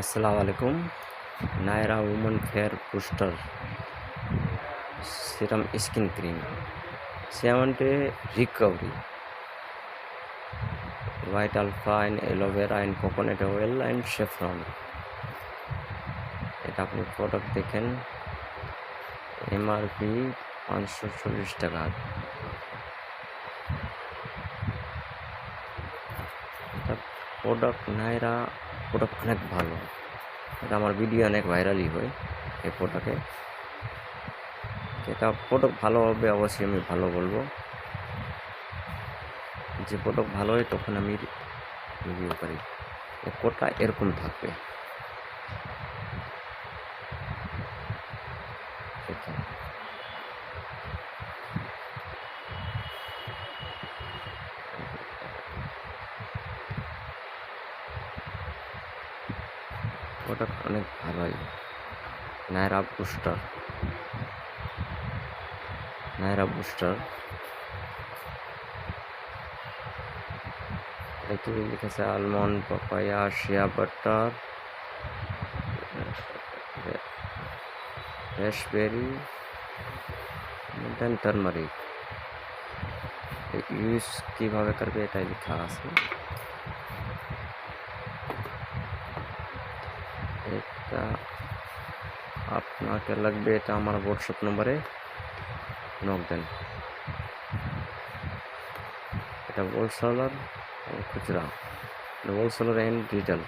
अस्सलाम वालेकुम। Nayra woman fair booster serum skin cream 7 day recovery white alpha and aloe vera and coconut oil and saffron। এটা আপনি product দেখেন, MRP 540 টাকা। এটা প্রোডাক্ট নায়রা প্রোডাক্ট অনেক ভালো, এটা আমার ভিডিও অনেক ভাইরালই হয় এই প্রোডাক্টে। এটা প্রোডাক্ট ভালো হবে অবশ্যই আমি ভালো বলবো, যে প্রোডাক্ট ভালো হয় তখন আমি রিভিউ করি। কোডটা এরকম থাকবে, দেখেন প্রোডাক্ট অনেক ভালোই। নায়রা বুস্টার কি লিখেছে, আলমন্ড, পাপায়া, শিয়া বাটার, রেসবেরি দেন টার্মারিক। ইউজ কিভাবে করবে এটাই লেখা আছে। এটা আপনাকে লাগবে, এটা আমার হোয়াটসঅ্যাপ নম্বরে নক দেন। এটা হোলসেলার খুচরা, হোলসেলার অ্যান্ড রিটেল।